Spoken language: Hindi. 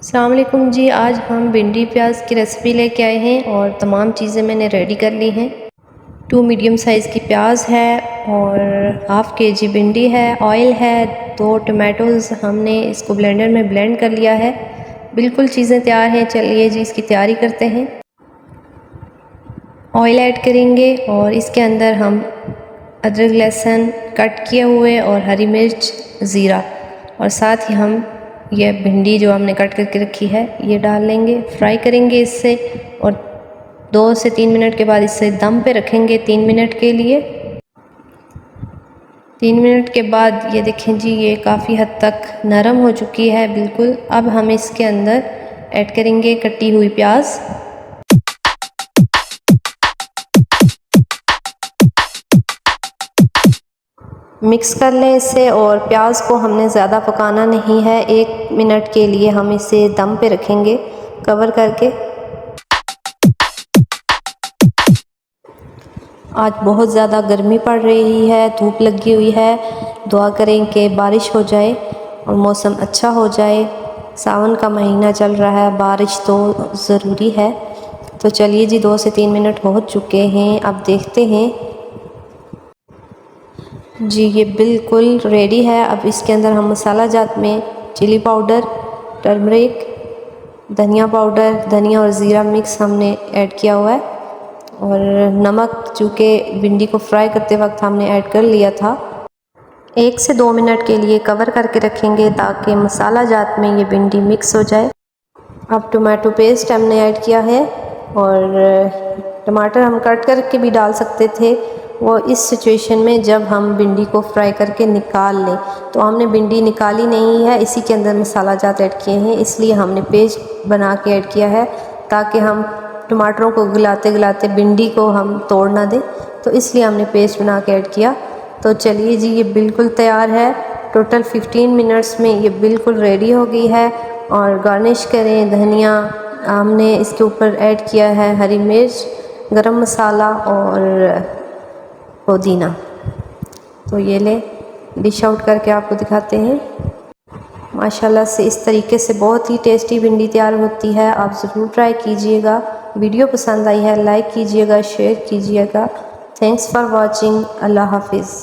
अस्सलाम वालेकुम जी। आज हम भिंडी प्याज की रेसिपी लेके आए हैं और तमाम चीज़ें मैंने रेडी कर ली हैं। 2 मीडियम साइज़ की प्याज है और हाफ़ kg भिंडी है, ऑयल है, 2 टमाटोज़ हमने इसको ब्लेंडर में ब्लेंड कर लिया है। बिल्कुल चीज़ें तैयार हैं। चलिए जी इसकी तैयारी करते हैं। ऑयल ऐड करेंगे और इसके अंदर हम अदरक लहसुन कट किए हुए और हरी मिर्च, ज़ीरा और साथ ही हम ये भिंडी जो हमने कट करके रखी है ये डाल लेंगे। फ्राई करेंगे इससे और 2 से 3 मिनट के बाद इसे दम पे रखेंगे 3 मिनट के लिए। 3 मिनट के बाद ये देखें जी ये काफ़ी हद तक नरम हो चुकी है बिल्कुल। अब हम इसके अंदर ऐड करेंगे कटी हुई प्याज। मिक्स कर लें इसे और प्याज को हमने ज़्यादा पकाना नहीं है। 1 मिनट के लिए हम इसे दम पे रखेंगे कवर करके। आज बहुत ज़्यादा गर्मी पड़ रही है, धूप लगी हुई है। दुआ करें कि बारिश हो जाए और मौसम अच्छा हो जाए। सावन का महीना चल रहा है, बारिश तो ज़रूरी है। तो चलिए जी 2 से 3 मिनट हो चुके हैं। अब देखते हैं जी ये बिल्कुल रेडी है। अब इसके अंदर हम मसाला जात में चिली पाउडर, टर्मरिक, धनिया पाउडर, धनिया और ज़ीरा मिक्स हमने ऐड किया हुआ है और नमक चूँकि भिंडी को फ्राई करते वक्त हमने ऐड कर लिया था। 1 से 2 मिनट के लिए कवर करके रखेंगे ताकि मसाला जात में ये भिंडी मिक्स हो जाए। अब टमाटो पेस्ट हमने ऐड किया है और टमाटर हम कट करके भी डाल सकते थे, वो इस सिचुएशन में जब हम भिंडी को फ्राई करके निकाल लें। तो हमने भिंडी निकाली नहीं है, इसी के अंदर मसाला जात ऐड किए हैं, इसलिए हमने पेस्ट बना के ऐड किया है ताकि हम टमाटरों को गलाते गलाते भिंडी को हम तोड़ ना दें। तो इसलिए हमने पेस्ट बना के ऐड किया। तो चलिए जी ये बिल्कुल तैयार है। टोटल 15 मिनट्स में ये बिल्कुल रेडी हो गई है। और गार्निश करें धनिया, हमने इसके ऊपर ऐड किया है हरी मिर्च, गरम मसाला और पुदीना। तो ये ले डिश आउट करके आपको दिखाते हैं। माशाल्लाह से इस तरीके से बहुत ही टेस्टी भिंडी तैयार होती है। आप ज़रूर ट्राई कीजिएगा। वीडियो पसंद आई है लाइक कीजिएगा, शेयर कीजिएगा। Thanks for watching. अल्लाह हाफिज़।